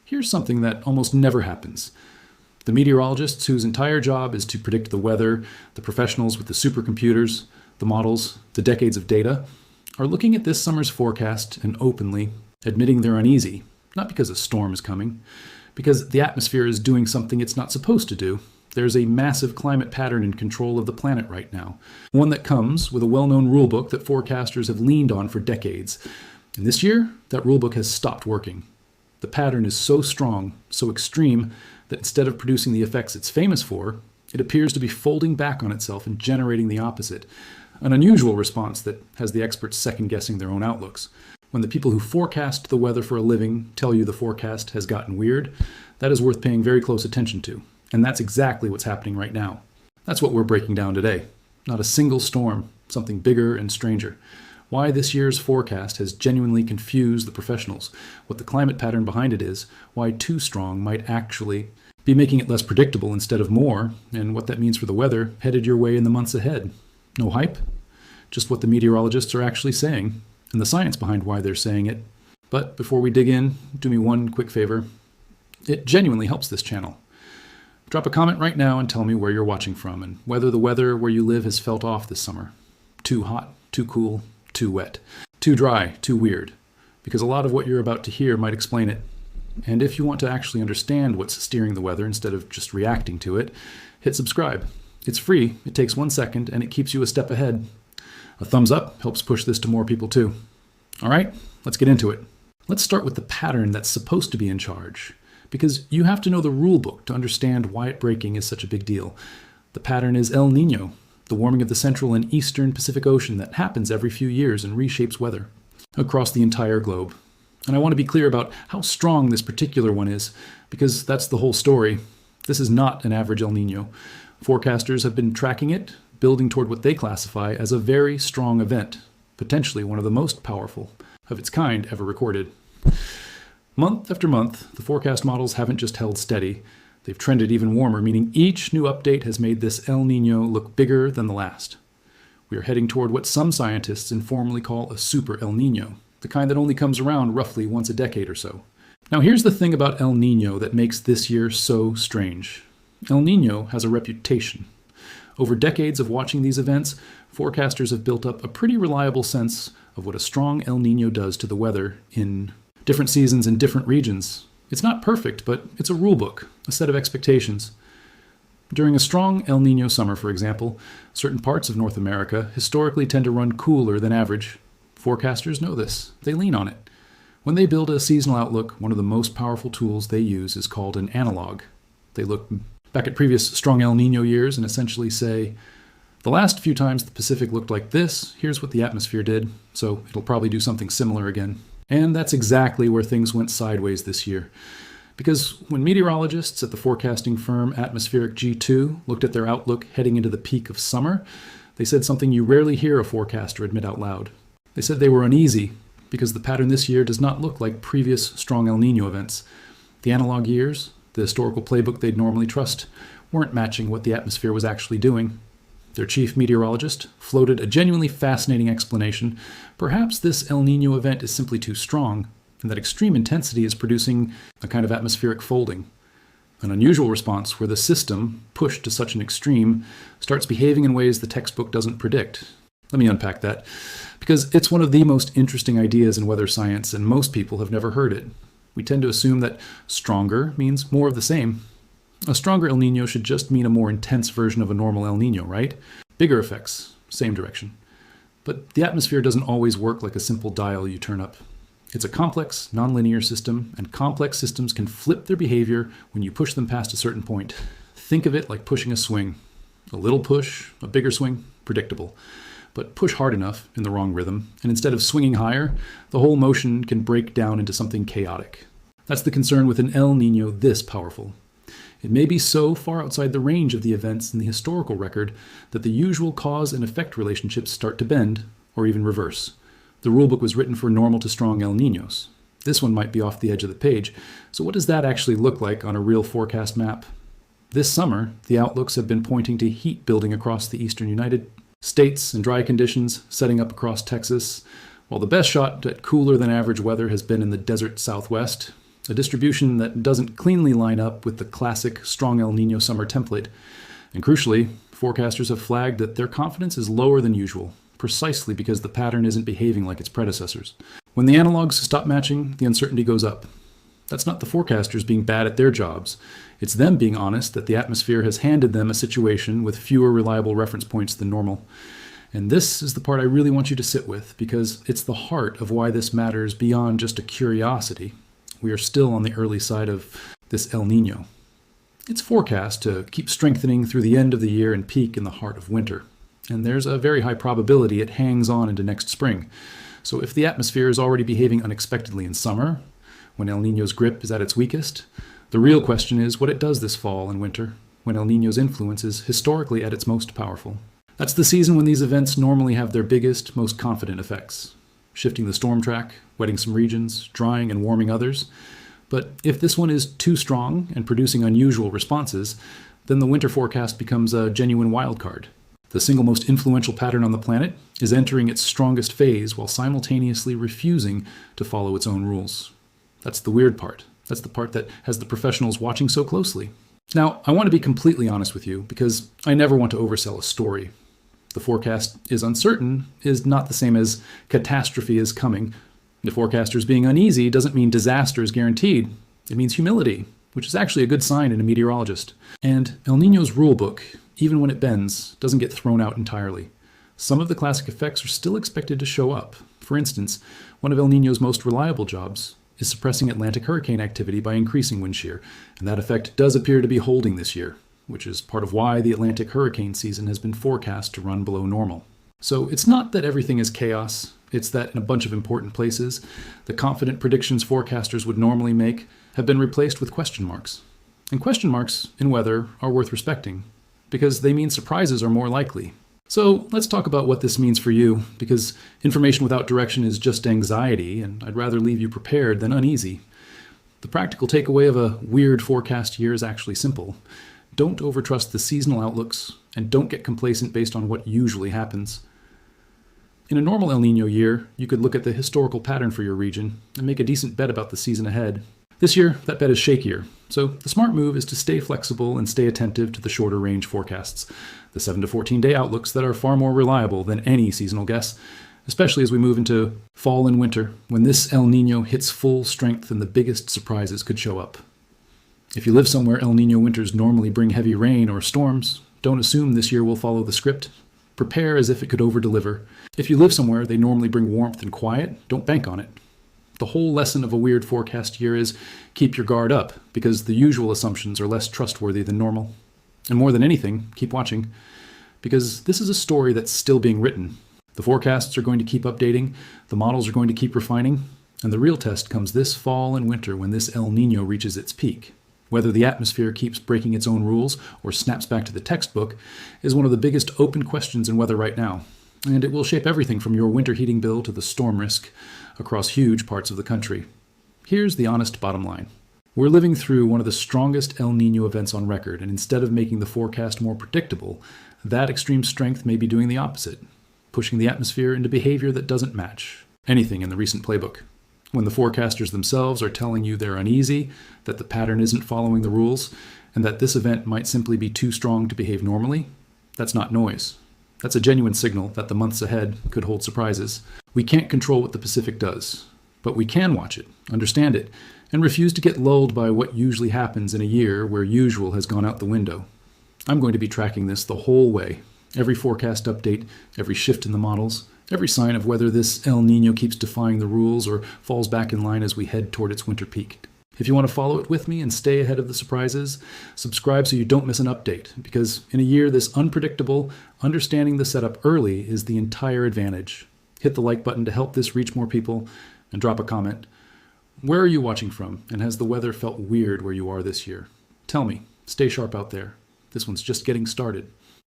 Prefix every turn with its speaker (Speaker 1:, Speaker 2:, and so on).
Speaker 1: Here's something that almost never happens. The meteorologists whose entire job is to predict the weather, the professionals with the supercomputers, the models, the decades of data, are looking at this summer's forecast and openly admitting they're uneasy, not because a storm is coming, because the atmosphere is doing something it's not supposed to do. There's a massive climate pattern in control of the planet right now, one that comes with a well-known rulebook that forecasters have leaned on for decades. And this year, that rulebook has stopped working. The pattern is so strong, so extreme, that instead of producing the effects it's famous for, it appears to be folding back on itself and generating the opposite. An unusual response that has the experts second-guessing their own outlooks. When the people who forecast the weather for a living tell you the forecast has gotten weird, that is worth paying very close attention to. And that's exactly what's happening right now. That's what we're breaking down today. Not a single storm, something bigger and stranger. Why this year's forecast has genuinely confused the professionals, what the climate pattern behind it is, why too strong might actually be making it less predictable instead of more, and what that means for the weather headed your way in the months ahead. No hype, just what the meteorologists are actually saying, and the science behind why they're saying it. But before we dig in, do me one quick favor. It genuinely helps this channel. Drop a comment right now and tell me where you're watching from and whether the weather where you live has felt off this summer. Too hot, too cool, too wet, too dry, too weird. Because a lot of what you're about to hear might explain it. And if you want to actually understand what's steering the weather instead of just reacting to it, hit subscribe. It's free, it takes 1 second, and it keeps you a step ahead. A thumbs up helps push this to more people too. All right, let's get into it. Let's start with the pattern that's supposed to be in charge. Because you have to know the rule book to understand why it breaking is such a big deal. The pattern is El Nino, the warming of the central and eastern Pacific Ocean that happens every few years and reshapes weather across the entire globe. And I want to be clear about how strong this particular one is, because that's the whole story. This is not an average El Nino. Forecasters have been tracking it, building toward what they classify as a very strong event, potentially one of the most powerful of its kind ever recorded. Month after month, the forecast models haven't just held steady. They've trended even warmer, meaning each new update has made this El Nino look bigger than the last. We are heading toward what some scientists informally call a super El Nino, the kind that only comes around roughly once a decade or so. Now here's the thing about El Nino that makes this year so strange. El Nino has a reputation. Over decades of watching these events, forecasters have built up a pretty reliable sense of what a strong El Nino does to the weather in different seasons in different regions. It's not perfect, but it's a rulebook, a set of expectations. During a strong El Nino summer, for example, certain parts of North America historically tend to run cooler than average. Forecasters know this. They lean on it. When they build a seasonal outlook, one of the most powerful tools they use is called an analog. They look back at previous strong El Nino years and essentially say, the last few times the Pacific looked like this, here's what the atmosphere did, so it'll probably do something similar again. And that's exactly where things went sideways this year. Because when meteorologists at the forecasting firm Atmospheric G2 looked at their outlook heading into the peak of summer, they said something you rarely hear a forecaster admit out loud. They said they were uneasy because the pattern this year does not look like previous strong El Nino events. The analog years, the historical playbook they'd normally trust, weren't matching what the atmosphere was actually doing. Their chief meteorologist floated a genuinely fascinating explanation. Perhaps this El Nino event is simply too strong, and that extreme intensity is producing a kind of atmospheric folding. An unusual response where the system, pushed to such an extreme, starts behaving in ways the textbook doesn't predict. Let me unpack that, because it's one of the most interesting ideas in weather science, and most people have never heard it. We tend to assume that stronger means more of the same. A stronger El Nino should just mean a more intense version of a normal El Nino, right? Bigger effects, same direction. But the atmosphere doesn't always work like a simple dial you turn up. It's a complex, nonlinear system, and complex systems can flip their behavior when you push them past a certain point. Think of it like pushing a swing. A little push, a bigger swing, predictable. But push hard enough in the wrong rhythm, and instead of swinging higher, the whole motion can break down into something chaotic. That's the concern with an El Nino this powerful. It may be so far outside the range of the events in the historical record that the usual cause and effect relationships start to bend, or even reverse. The rulebook was written for normal to strong El Ninos. This one might be off the edge of the page, so what does that actually look like on a real forecast map? This summer, the outlooks have been pointing to heat building across the eastern United States and dry conditions setting up across Texas, while the best shot at cooler than average weather has been in the desert Southwest. a distribution that doesn't cleanly line up with the classic strong El Nino summer template. And crucially, forecasters have flagged that their confidence is lower than usual, precisely because the pattern isn't behaving like its predecessors. When the analogs stop matching, the uncertainty goes up. That's not the forecasters being bad at their jobs. It's them being honest that the atmosphere has handed them a situation with fewer reliable reference points than normal. And this is the part I really want you to sit with, because it's the heart of why this matters beyond just a curiosity. We are still on the early side of this El Nino. It's forecast to keep strengthening through the end of the year and peak in the heart of winter. And there's a very high probability it hangs on into next spring. So if the atmosphere is already behaving unexpectedly in summer, when El Nino's grip is at its weakest, the real question is what it does this fall and winter, when El Nino's influence is historically at its most powerful. That's the season when these events normally have their biggest, most confident effects, shifting the storm track, wetting some regions, drying and warming others. But if this one is too strong and producing unusual responses, then the winter forecast becomes a genuine wild card. The single most influential pattern on the planet is entering its strongest phase while simultaneously refusing to follow its own rules. That's the weird part. That's the part that has the professionals watching so closely. Now, I want to be completely honest with you because I never want to oversell a story. The forecast is uncertain is not the same as catastrophe is coming. The forecasters being uneasy doesn't mean disaster is guaranteed. It means humility, which is actually a good sign in a meteorologist. And El Nino's rulebook, even when it bends, doesn't get thrown out entirely. Some of the classic effects are still expected to show up. For instance, one of El Nino's most reliable jobs is suppressing Atlantic hurricane activity by increasing wind shear, and that effect does appear to be holding this year, which is part of why the Atlantic hurricane season has been forecast to run below normal. So it's not that everything is chaos, it's that in a bunch of important places, the confident predictions forecasters would normally make have been replaced with question marks. And question marks in weather are worth respecting, because they mean surprises are more likely. So let's talk about what this means for you, because information without direction is just anxiety, and I'd rather leave you prepared than uneasy. The practical takeaway of a weird forecast year is actually simple. Don't overtrust the seasonal outlooks, and don't get complacent based on what usually happens. In a normal El Nino year, you could look at the historical pattern for your region and make a decent bet about the season ahead. This year, that bet is shakier, so the smart move is to stay flexible and stay attentive to the shorter range forecasts, the 7 to 14 day outlooks that are far more reliable than any seasonal guess, especially as we move into fall and winter, when this El Nino hits full strength and the biggest surprises could show up. If you live somewhere El Nino winters normally bring heavy rain or storms, don't assume this year will follow the script. Prepare as if it could over-deliver. If you live somewhere they normally bring warmth and quiet, don't bank on it. The whole lesson of a weird forecast year is keep your guard up, because the usual assumptions are less trustworthy than normal. And more than anything, keep watching, because this is a story that's still being written. The forecasts are going to keep updating, the models are going to keep refining, and the real test comes this fall and winter when this El Nino reaches its peak. Whether the atmosphere keeps breaking its own rules or snaps back to the textbook is one of the biggest open questions in weather right now, and it will shape everything from your winter heating bill to the storm risk across huge parts of the country. Here's the honest bottom line. We're living through one of the strongest El Nino events on record, and instead of making the forecast more predictable, that extreme strength may be doing the opposite, pushing the atmosphere into behavior that doesn't match anything in the recent playbook. When the forecasters themselves are telling you they're uneasy, that the pattern isn't following the rules, and that this event might simply be too strong to behave normally, that's not noise. That's a genuine signal that the months ahead could hold surprises. We can't control what the Pacific does, but we can watch it, understand it, and refuse to get lulled by what usually happens in a year where usual has gone out the window. I'm going to be tracking this the whole way. Every forecast update, every shift in the models, every sign of whether this El Nino keeps defying the rules or falls back in line as we head toward its winter peak. If you want to follow it with me and stay ahead of the surprises, subscribe so you don't miss an update, because in a year this unpredictable, understanding the setup early is the entire advantage. Hit the like button to help this reach more people, and drop a comment. Where are you watching from, and has the weather felt weird where you are this year? Tell me. Stay sharp out there. This one's just getting started.